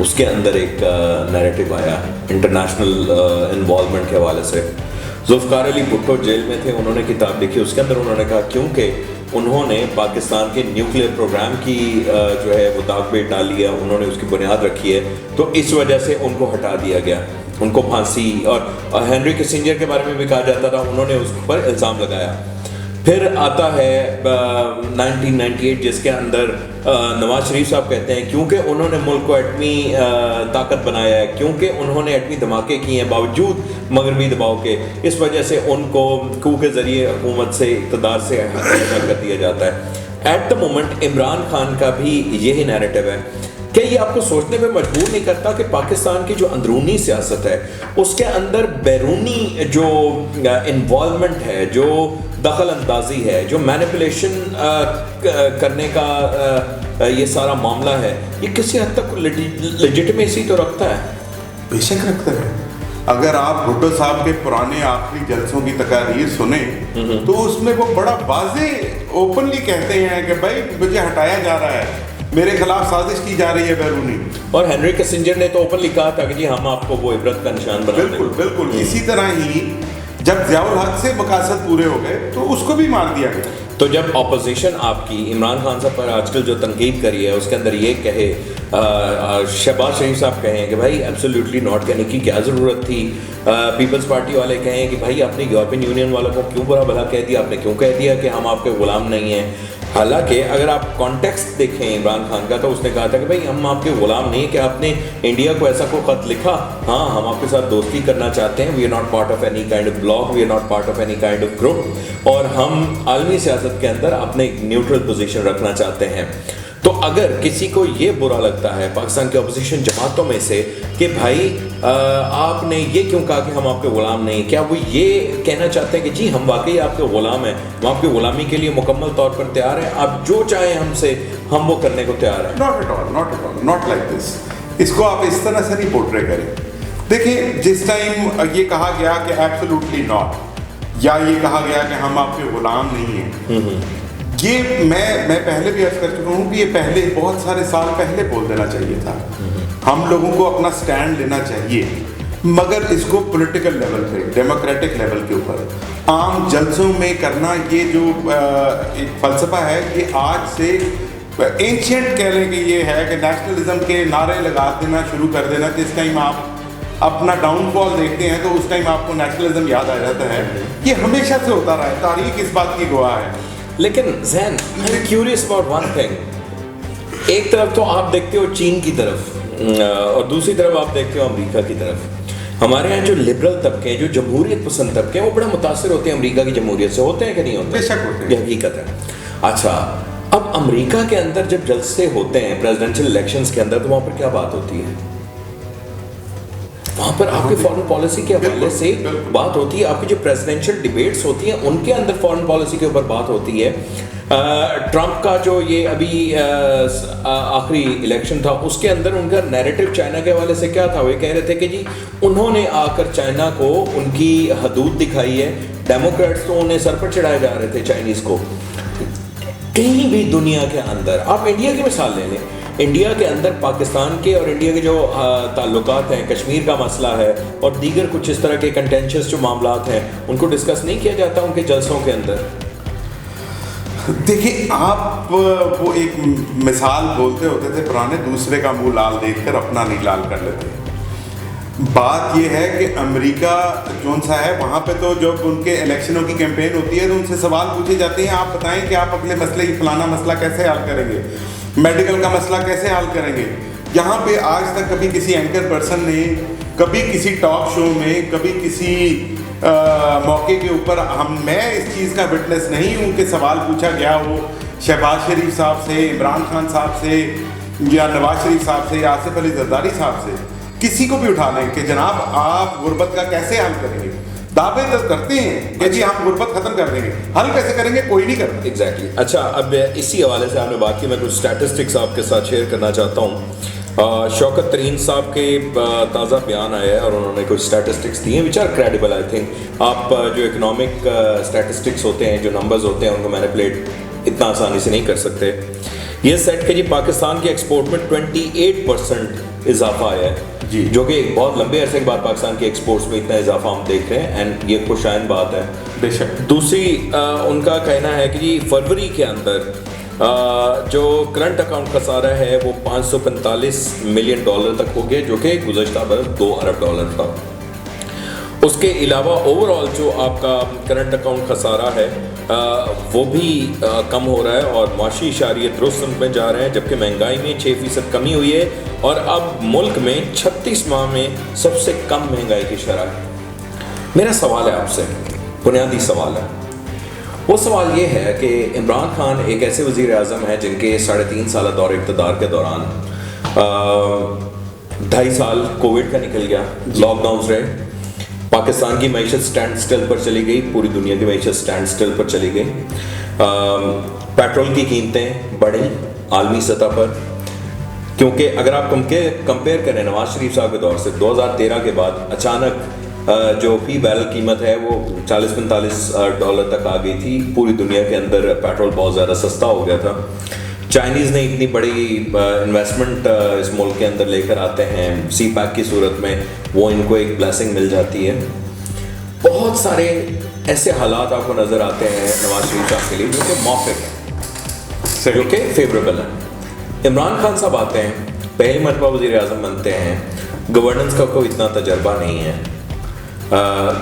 اس کے اندر ایک نیریٹو آیا انٹرنیشنل انوالومنٹ کے حوالے سے. ذوالفقار علی بھٹو جیل میں تھے, انہوں نے کتاب لکھی, اس کے اندر انہوں نے کہا کیونکہ انہوں نے پاکستان کے نیوکلیئر پروگرام کی جو ہے وہ داغ پیٹ ڈالی ہے, انہوں نے اس کی بنیاد رکھی ہے, تو اس وجہ سے ان کو ہٹا دیا گیا, ان کو پھانسی. اور ہینری کسنجر کے بارے میں بھی کہا جاتا تھا, انہوں نے اس پر الزام لگایا. پھر آتا ہے 1998 جس کے اندر نواز شریف صاحب کہتے ہیں کیونکہ انہوں نے ملک کو ایٹمی طاقت بنایا ہے, کیونکہ انہوں نے ایٹمی دھماکے کیے ہیں باوجود مغربی دباؤ کے, اس وجہ سے ان کو کو کے ذریعے حکومت سے اقتدار سے ہٹا کر دیا جاتا ہے. At the moment Imran Khan کا بھی یہی نیریٹو ہے. کہ یہ آپ کو سوچنے پہ مجبور نہیں کرتا کہ پاکستان کی جو اندرونی سیاست ہے اس کے اندر بیرونی جو انوالومنٹ ہے, جو دخل اندازی ہے, جو مینیپولیشن کرنے کا یہ سارا معاملہ ہے, یہ کسی حد تک لیجٹمیسی تو رکھتا ہے؟ بے شک رکھتا ہے. اگر آپ بھٹو صاحب کے پرانے آخری جلسوں کی تقاریر سنیں تو اس میں وہ بڑا واضح اوپنلی کہتے ہیں کہ بھائی مجھے ہٹایا جا رہا ہے, میرے خلاف سازش کی جا رہی ہے بیرونی. اور ہینری کسنجر نے تو اوپنلی کہا تھا کہ جی ہم آپ کو وہ عبرت کا نشان بنا دیں. بالکل بالکل. اسی طرح ہی جب ضیاء الحق سے مقاصد پورے ہو گئے تو اس کو بھی مار دیا گیا. تو جب اپوزیشن آپ کی عمران خان صاحب پر آج کل جو تنقید کری ہے اس کے اندر یہ کہے, شہباز شریف صاحب کہیں کہ بھائی ایبسلیوٹلی ناٹ کہنے کی کیا ضرورت تھی, پیپلز پارٹی والے کہیں کہ بھائی آپ نے یورپین یونین والوں کو کیوں برا بھلا کہہ دیا, آپ نے کیوں کہہ دیا کہ ہم آپ کے غلام نہیں ہیں. حالانکہ اگر آپ کانٹیکسٹ دیکھیں عمران خان کا تو اس نے کہا تھا کہ بھائی ہم آپ کے غلام نہیں, کہ آپ نے انڈیا کو ایسا کوئی خط لکھا, ہاں ہم آپ کے ساتھ دوستی کرنا چاہتے ہیں, we are not part of any kind of bloc, we are not part of any kind of group, اور ہم عالمی سیاست کے اندر اپنے ایک نیوٹرل پوزیشن رکھنا چاہتے ہیں. تو اگر کسی کو یہ برا لگتا ہے پاکستان کے اپوزیشن جماعتوں میں سے کہ بھائی آپ نے یہ کیوں کہا کہ ہم آپ کے غلام نہیں, کیا وہ یہ کہنا چاہتے ہیں کہ جی ہم واقعی آپ کے غلام ہیں, ہم آپ کی غلامی کے لیے مکمل طور پر تیار ہیں, آپ جو چاہیں ہم سے ہم وہ کرنے کو تیار ہیں؟ Not at all, not at all, not like this. اس کو آپ اس طرح سے نہیں پورٹرے کریں. دیکھیں جس ٹائم یہ کہا گیا کہ ایبسولوٹلی ناٹ, یا یہ کہا گیا کہ ہم آپ کے غلام نہیں ہیں, یہ میں پہلے بھی عرض کر چکا ہوں کہ یہ پہلے بہت سارے سال پہلے بول دینا چاہیے تھا. ہم لوگوں کو اپنا سٹینڈ لینا چاہیے, مگر اس کو پولیٹیکل لیول پہ, ڈیموکریٹک لیول کے اوپر عام جلسوں میں کرنا, یہ جو ایک فلسفہ ہے یہ آج سے اینشینٹ کہہ لیں کہ یہ ہے کہ نیشنلزم کے نعرے لگا دینا شروع کر دینا. جس ٹائم آپ اپنا ڈاؤن فال دیکھتے ہیں تو اس ٹائم آپ کو نیشنلزم یاد آ جاتا ہے. یہ ہمیشہ سے ہوتا رہا ہے, تاریخ اس بات کی گواہ ہے. لیکن then I am curious about one thing, ایک طرف تو آپ دیکھتے ہو چین کی طرف اور دوسری طرف آپ دیکھتے ہو امریکہ کی طرف. ہمارے یہاں جو لبرل طبقے ہیں, جو جمہوریت پسند طبقے ہیں, وہ بڑا متاثر ہوتے ہیں امریکہ کی جمہوریت سے. ہوتے ہیں کہ نہیں ہوتے؟ بے شک ہوتے ہیں, یہ حقیقت ہے. اچھا, اب امریکہ کے اندر جب جلسے ہوتے ہیں پریزیڈنشل الیکشنز کے اندر تو وہاں پر کیا بات ہوتی ہے؟ وہاں پر آپ کی فارن پالیسی کے حوالے سے بات ہوتی ہے, آپ کی جو پریزیڈنشل ڈیبیٹس ہوتی ہیں ان کے اندر فارن پالیسی کے اوپر بات ہوتی ہے. ٹرمپ کا جو یہ ابھی آخری الیکشن تھا اس کے اندر ان کا نیریٹو چائنا کے حوالے سے کیا تھا؟ وہ یہ کہہ رہے تھے کہ جی انہوں نے آ کر چائنا کو ان کی حدود دکھائی ہے, ڈیموکریٹس تو انہیں سر پر چڑھائے جا رہے تھے چائنیز کو. کہیں بھی دنیا کے اندر آپ انڈیا کی مثال لے لیں, انڈیا کے اندر پاکستان کے اور انڈیا کے جو تعلقات ہیں, کشمیر کا مسئلہ ہے اور دیگر کچھ اس طرح کے کنٹینشس جو معاملات ہیں, ان کو ڈسکس نہیں کیا جاتا ان کے جلسوں کے اندر. دیکھیں آپ وہ ایک مثال بولتے ہوتے تھے پرانے, دوسرے کا منہ لال دیکھ کر اپنا نہیں لال کر لیتے. بات یہ ہے کہ امریکہ جون سا ہے وہاں پہ تو جب ان کے الیکشنوں کی کیمپین ہوتی ہے تو ان سے سوال پوچھے جاتے ہیں, آپ بتائیں کہ آپ اگلے مسئلے فلانا مسئلہ کیسے حل کریں گے, میڈیکل کا مسئلہ کیسے حل کریں گے. یہاں پہ آج تک کبھی کسی اینکر پرسن نے, کبھی کسی ٹاک شو میں, کبھی کسی موقع کے اوپر میں اس چیز کا وٹنس نہیں ہوں کہ سوال پوچھا گیا ہو شہباز شریف صاحب سے, عمران خان صاحب سے, یا نواز شریف صاحب سے, یا آصف علی زرداری صاحب سے, کسی کو بھی اٹھا لیں کہ جناب آپ غربت کا کیسے حل کریں گے. دعوے تو کرتے ہیں کہ جی ہم غربت ختم کر دیں گے, حل کیسے کریں گے کوئی نہیں کرتا. ایگزیکٹلی. اچھا, اب اسی حوالے سے آپ نے بات کی, میں کچھ اسٹیٹسٹکس آپ کے ساتھ شیئر کرنا چاہتا ہوں. شوکت ترین صاحب کے تازہ بیان آیا ہے اور انہوں نے کچھ اسٹیٹسٹکس دی ہیں which are credible. I think آپ جو اکنامک اسٹیٹسٹکس ہوتے ہیں, جو نمبرز ہوتے ہیں, ان کو مینیپولیٹ اتنا آسانی سے نہیں کر سکتے. یہ سیٹ کہ جی پاکستان کے ایکسپورٹ میں 28% اضافہ آیا ہے جو کہ ایک بہت لمبے عرصے کے بعد پاکستان کے ایکسپورٹس میں اتنا اضافہ ہم دیکھ رہے ہیں اینڈ یہ خوش آئند بات ہے بے شک. دوسری ان کا کہنا ہے کہ جی فروری کے اندر جو کرنٹ اکاؤنٹ خسارہ ہے وہ $545 ملین تک ہو گیا جو کہ گزشتہ برس $2 ارب تھا. اس کے علاوہ اوور آل جو آپ کا کرنٹ اکاؤنٹ خسارہ ہے وہ بھی کم ہو رہا ہے اور معاشی اشاریے درست سمت میں جا رہے ہیں جبکہ مہنگائی میں 6% کمی ہوئی ہے اور اب ملک میں 36 ماہ میں سب سے کم مہنگائی کی شرح ہے. میرا سوال ہے آپ سے, بنیادی سوال ہے, وہ سوال یہ ہے کہ عمران خان ایک ایسے وزیر اعظم ہیں جن کے 3.5 سالہ دور اقتدار کے دوران 2.5 سال کووڈ کا نکل گیا, لاک ڈاؤنز رہے, پاکستان کی معیشت سٹینڈ سٹل پر چلی گئی, پوری دنیا کی معیشت سٹینڈ سٹل پر چلی گئی, پیٹرول کی قیمتیں بڑھیں عالمی سطح پر, کیونکہ اگر آپ کمپیئر کریں نواز شریف صاحب کے دور سے 2013 کے بعد اچانک جو فی بیرل قیمت ہے وہ $40-45 تک آ گئی تھی. پوری دنیا کے اندر پیٹرول بہت زیادہ سستا ہو گیا تھا. چائنیز نے اتنی بڑی انویسٹمنٹ اس ملک کے اندر لے کر آتے ہیں سی پیک کی صورت میں, وہ ان کو ایک بلیسنگ مل جاتی ہے. بہت سارے ایسے حالات آپ کو نظر آتے ہیں نواز شریف صاحب کے لیے جو کہ موافق ہیں, جو کہ فیوریبل ہیں. عمران خان صاحب آتے ہیں, پہلی مرتبہ وزیر اعظم بنتے ہیں, گورننس کا کوئی اتنا تجربہ نہیں ہے,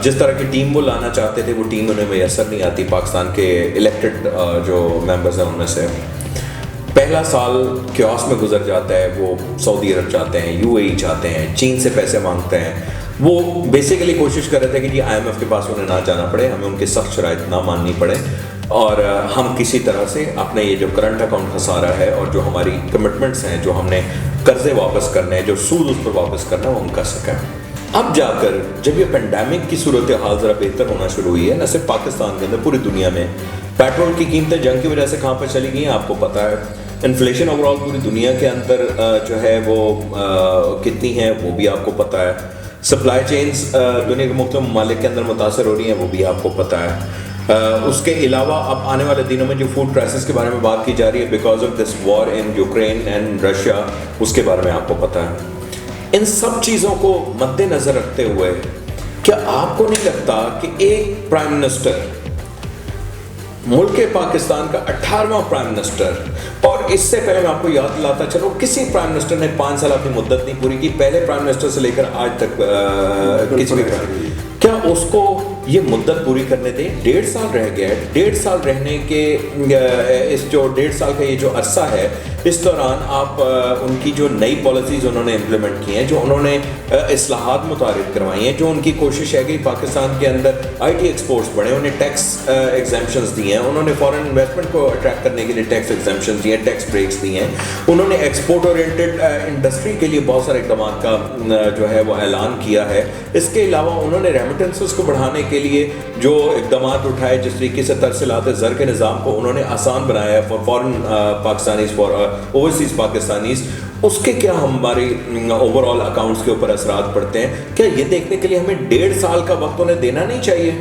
جس طرح کی ٹیم وہ لانا چاہتے تھے وہ ٹیم انہیں میسر نہیں آتی. پاکستان کے الیکٹڈ جو ممبرز ہیں ان میں سے پہلا سال کیوس میں گزر جاتا ہے. وہ سعودی عرب چاہتے ہیں, UAE چاہتے ہیں, چین سے پیسے مانگتے ہیں. وہ بیسیکلی کوشش کر رہے تھے کہ جی IMF کے پاس انہیں نہ جانا پڑے, ہمیں ان کی سخت شرائط نہ ماننی پڑے اور ہم کسی طرح سے اپنے یہ جو کرنٹ اکاؤنٹ خسارہ ہے اور جو ہماری کمٹمنٹس ہیں, جو ہم نے قرضے واپس کرنے ہیں, جو سود اس پر واپس کرنا ہے, وہ ہم کر سکیں. اب جا کر جب یہ پینڈیمک کی صورتحال ذرا بہتر ہونا شروع ہوئی ہے, نہ صرف پاکستان کے اندر پوری دنیا میں, پیٹرول کی قیمتیں جنگ کی وجہ سے کہاں پر چلی گئی ہیں آپ کو پتہ ہے, انفلیشن اوور آل پوری دنیا کے اندر جو ہے وہ کتنی ہے وہ بھی آپ کو پتہ ہے, سپلائی چینز دنیا کے مختلف ممالک کے اندر متاثر ہو رہی ہیں وہ بھی آپ کو پتہ ہے. اس کے علاوہ اب آنے والے دنوں میں جو فوڈ کرائسس کے بارے میں بات کی جا رہی ہے because of this war in Ukraine and Russia, اس کے بارے میں آپ کو پتہ ہے. ان سب چیزوں کو مد نظر رکھتے ہوئے کیا آپ کو نہیں لگتا کہ ایک پرائم منسٹر, ملک پاکستان کا 18واں پرائم منسٹر, اور اس سے پہلے میں آپ کو یاد دلاتا چلو کسی پرائم منسٹر نے 5 سال اپنی مدت نہیں پوری کی, پہلے پرائم منسٹر سے لے کر آج تک کسی بھی کیا اس کو یہ مدت پوری کرنے دیں؟ 1.5 سال رہ گیا ہے. 1.5 سال رہنے کے اس جو 1.5 سال کا یہ جو عرصہ ہے, اس دوران آپ ان کی جو نئی پالیسیز انہوں نے امپلیمنٹ کی ہیں, جو انہوں نے اصلاحات متعارف کروائی ہیں, جو ان کی کوشش ہے کہ پاکستان کے اندر IT ایکسپورٹس بڑھیں, انہیں ٹیکس ایگزیمپشنز دی ہیں, انہوں نے فارن انویسٹمنٹ کو اٹریکٹ کرنے کے لیے ٹیکس ایگزیمپشنز دی ہیں, ٹیکس بریکس دی ہیں, انہوں نے ایکسپورٹ اورینٹڈ انڈسٹری کے لیے بہت سارے اقدامات کا جو ہے وہ اعلان کیا ہے. اس کے علاوہ انہوں نے ریمیٹنسز کو بڑھانے کے لیے جو اقدامات اٹھائے, جس طریقے سے ترسیلات زر کے نظام کو انہوں نے آسان بنایا ہے for foreign Pakistanis, for overseas Pakistanis, اس کے کیا ہمارے اوور آل اکاؤنٹس کے اوپر اثرات پڑتے ہیں؟ کیا یہ دیکھنے کے لیے ہمیں 1.5 سال کا وقت انہیں دینا نہیں چاہیے؟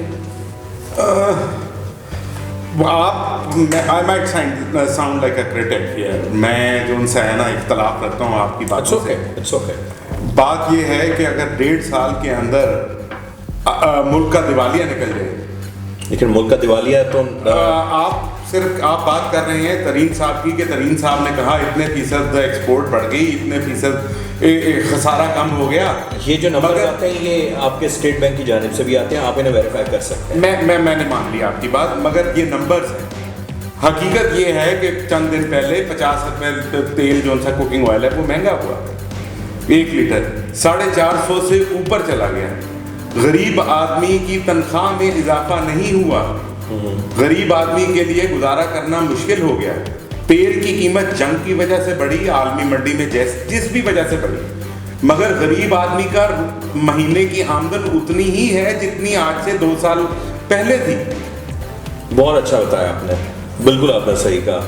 I might sound like a critic here. میں جو ان سے ہے نا اختلاف رکھتا ہوں آپ کی بات سے. It's okay. بات یہ ہے کہ اگر 1.5 سال کے اندر ملک کا دیوالیہ نکل جائے, لیکن ملک کا دیوالیہ تو آپ بات کر رہے ہیں ترین صاحب کی, کہ ترین صاحب نے کہا اتنے فیصد ایکسپورٹ بڑھ گئی, اتنے فیصد خسارہ کم ہو گیا. یہ جو نمبر آتے ہیں یہ آپ کے اسٹیٹ بینک کی جانب سے بھی آتے ہیں, آپ انہیں ویریفائی کر سکتے ہیں. میں نے مان لی آپ کی بات, مگر یہ نمبرز ہیں. حقیقت یہ ہے کہ چند دن پہلے 50 روپے تیل جو سا کوکنگ آئل ہے وہ مہنگا ہوا, 1 لیٹر 450 سے اوپر چلا گیا. غریب آدمی کی تنخواہ میں اضافہ نہیں ہوا, غریب آدمی کے لیے گزارا کرنا مشکل ہو گیا. تیل کی قیمت جنگ کی وجہ سے بڑھی, عالمی منڈی میں جس بھی وجہ سے بڑھی, مگر غریب آدمی کا مہینے کی آمدن اتنی ہی ہے جتنی آج سے 2 سال پہلے تھی. بہت اچھا بتایا آپ نے, بالکل آپ نے صحیح کہا.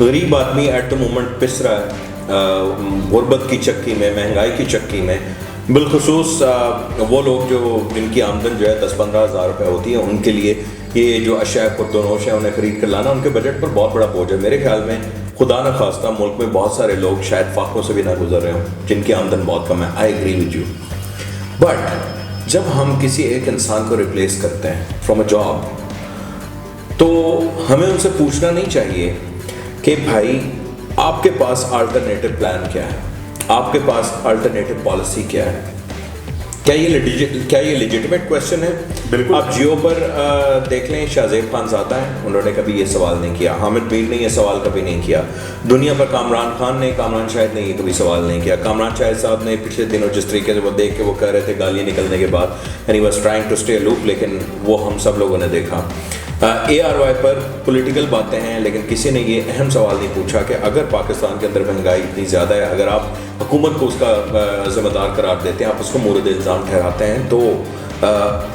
غریب آدمی ایٹ دا مومنٹ پس رہا ہے غربت کی چکی میں, مہنگائی کی چکی میں. بالخصوص وہ لوگ جن کی آمدن جو ہے 10-15 ہزار روپے ہوتی ہے, ان کے لیے یہ جو اشیاء پرتونوش ہیں انہیں خرید کر لانا ان کے بجٹ پر بہت بڑا بوجھ ہے. میرے خیال میں خدا نہ خواستہ ملک میں بہت سارے لوگ شاید فاقوں سے بھی نہ گزر رہے ہوں جن کی آمدن بہت کم ہے. I agree with you. But جب ہم کسی ایک انسان کو ریپلیس کرتے ہیں فرام اے جاب تو ہمیں ان سے پوچھنا نہیں چاہیے کہ بھائی آپ کے پاس آلٹرنیٹو پلان کیا ہے, آپ کے پاس آلٹرنیٹو پالیسی کیا ہے. کیا یہ لیجٹمیٹ کویشچن ہے؟ بالکل. آپ جیو پر دیکھ لیں, شاہ زیب خان زادہ ہیں, انہوں نے کبھی یہ سوال نہیں کیا. حامد میر نے یہ سوال کبھی نہیں کیا. دنیا پر کامران شاہد نے یہ کبھی سوال نہیں کیا. کامران شاہد صاحب نے پچھلے دنوں جس طریقے سے وہ دیکھ کے وہ کہہ رہے تھے گالیاں نکلنے کے بعد, and he was trying to stay loop, لیکن وہ ہم سب لوگوں نے دیکھا. اے آر وائی پر پولیٹیکل باتیں ہیں, لیکن کسی نے یہ اہم سوال نہیں پوچھا کہ اگر پاکستان کے اندر مہنگائی اتنی زیادہ ہے, اگر آپ حکومت کو اس کا ذمہ دار قرار دیتے ہیں, آپ اس کو مورد الزام ٹھہراتے ہیں, تو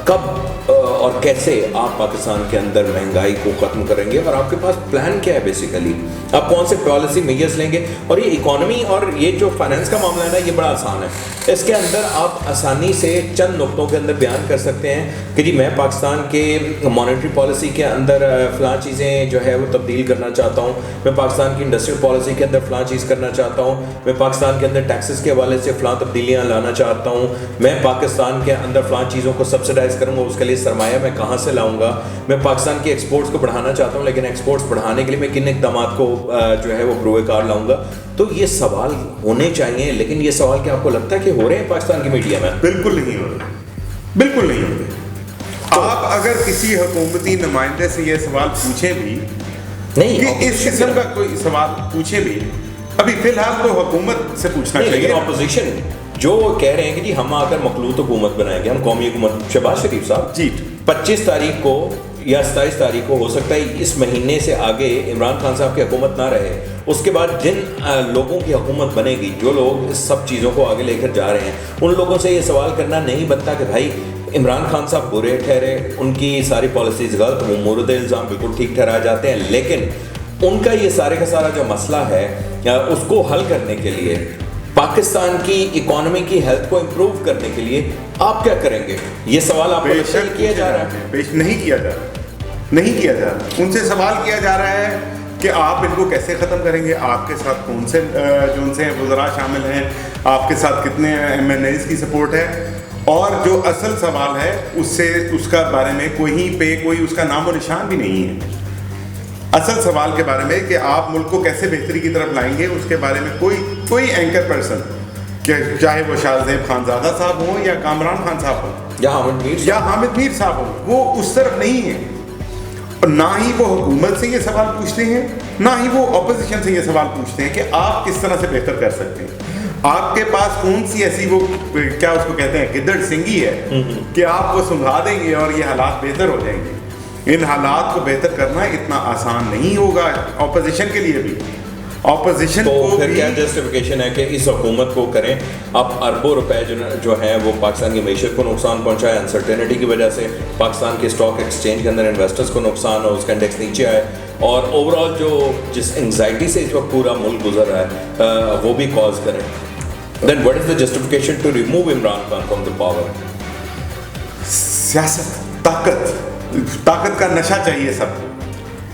کب اور کیسے آپ پاکستان کے اندر مہنگائی کو ختم کریں گے, اور آپ کے پاس پلان کیا ہے بیسیکلی, آپ کون سے پالیسی میجرز لیں گے. اور یہ اکانومی اور یہ جو فائنینس کا معاملہ ہے نا, یہ بڑا آسان ہے. اس کے اندر آپ آسانی سے چند نقطوں کے اندر بیان کر سکتے ہیں کہ جی میں پاکستان کے مانیٹری پالیسی کے اندر فلاں چیزیں جو ہے وہ تبدیل کرنا چاہتا ہوں, میں پاکستان کی انڈسٹریل پالیسی کے اندر فلاں چیز کرنا چاہتا ہوں, میں پاکستان کے اندر ٹیکسز کے حوالے سے فلاں تبدیلیاں لانا چاہتا ہوں, میں پاکستان کے اندر فلاں چیزوں کو سبسڈائز کروں گا, اس کے لیے سرمایہ میں کہاں سے لاؤں گا, میں پاکستان کی ایکسپورٹس کو بڑھانا چاہتا ہوں, لیکن ایکسپورٹس بڑھانے کے لیے میں کن اقدامات کو جو ہے وہ بروئے کار لاؤں گا. تو یہ سوال ہونے چاہیے, لیکن یہ سوال کیا آپ کو لگتا ہے کہ ہو رہے ہیں پاکستان کی میڈیا میں؟ بالکل نہیں ہو رہے, بالکل نہیں ہو رہے. آپ اگر کسی حکومتی نمائندے سے یہ سوال پوچھیں بھی نہیں, کہ اس قسم کا کوئی سوال پوچھیں بھی, ابھی فی الحال تو حکومت سے پوچھنا چاہیے. لیکن اپوزیشن جو کہہ رہے ہیں کہ جی ہم آ کر مخلوط حکومت بنائیں گے, ہم قومی حکومت. شہباز شریف صاحب جی 25 تاریخ کو یا 27 تاریخ کو ہو سکتا ہے اس مہینے سے آگے عمران خان صاحب کی حکومت نہ رہے, اس کے بعد جن لوگوں کی حکومت بنے گی, جو لوگ اس سب چیزوں کو آگے لے کر جا رہے ہیں, ان لوگوں سے یہ سوال کرنا نہیں بنتا کہ بھائی عمران خان صاحب برے ٹھہرے, ان کی ساری پالیسیز غلط, وہ مورد الزام بالکل ٹھیک ٹھہرائے جاتے ہیں, لیکن ان کا یہ سارے کا سارا جو مسئلہ ہے اس کو حل کرنے کے لیے, پاکستان کی اکانومی کی ہیلتھ کو امپروو کرنے کے لیے آپ کیا کریں گے؟ یہ سوال آپ کو کیا جا رہا ہے؟ نہیں کیا جا رہا, نہیں کیا جا رہا. ان سے سوال کیا جا رہا ہے کہ آپ ان کو کیسے ختم کریں گے, آپ کے ساتھ کون سے جو ان سے وزراء شامل ہیں, آپ کے ساتھ کتنے ایم این ایز کی سپورٹ ہے, اور جو اصل سوال ہے اس کا بارے میں کوئی اس کا نام و نشان بھی نہیں ہے. اصل سوال کے بارے میں کہ آپ ملک کو کیسے بہتری کی طرف لائیں گے, اس کے بارے میں کوئی اینکر پرسن, کہ چاہے وہ شاہ زیب خان زادہ صاحب ہوں یا کامران خان صاحب ہوں یا حامد میر صاحب ہوں, وہ اس طرف نہیں ہے. اور نہ ہی وہ حکومت سے یہ سوال پوچھتے ہیں, نہ ہی وہ اپوزیشن سے یہ سوال پوچھتے ہیں کہ آپ کس طرح سے بہتر کر سکتے ہیں. آپ کے پاس کون سی ایسی وہ کیا اس کو کہتے ہیں گدڑ سنگھی ہے کہ آپ وہ سنگھا دیں گے اور یہ حالات بہتر ہو جائیں گے. ان حالات کو بہتر کرنا اتنا آسان نہیں ہوگا اپوزیشن کے لیے بھی. اپوزیشن کو پھر کیا جسٹیفیکیشن ہے کہ اس حکومت کو کریں, اب اربوں روپے جو ہیں وہ پاکستان کی معیشت کو نقصان پہنچائے, انسرٹینٹی کی وجہ سے پاکستان کے اسٹاک ایکسچینج کے اندر انویسٹرز کو نقصان ہو, اس کا انڈیکس نیچے آئے, اور اوور آل جو جس انگزائٹی سے اس وقت پورا ملک گزر رہا ہے وہ بھی کاز کریں. Then what is the justification to remove Imran Khan from the power? سیاست, طاقت کا نشہ چاہیے سب کو,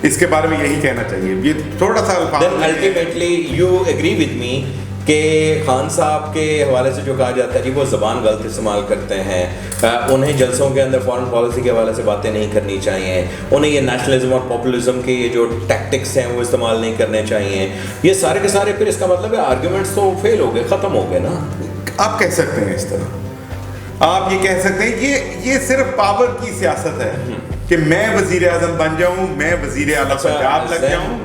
اس کے بارے میں یہی کہنا چاہیے. یہ تھوڑا سا Then ultimately you agree with me کہ خان صاحب کے حوالے سے جو کہا جاتا ہے کہ وہ زبان غلط استعمال کرتے ہیں, انہیں جلسوں کے اندر فارن پالیسی کے حوالے سے باتیں نہیں کرنی چاہیے, انہیں یہ نیشنلزم اور پاپولزم کے یہ جو ٹیکٹکس ہیں وہ استعمال نہیں کرنے چاہیے, یہ سارے کے سارے پھر اس کا مطلب ہے آرگیومنٹس تو فیل ہو گئے, ختم ہو گئے نا. آپ کہہ سکتے ہیں اس طرح, آپ یہ کہہ سکتے ہیں یہ صرف پاور کی سیاست ہے کہ میں وزیر اعظم بن جاؤں, میں وزیر اعلیٰ پنجاب لگ جاؤں.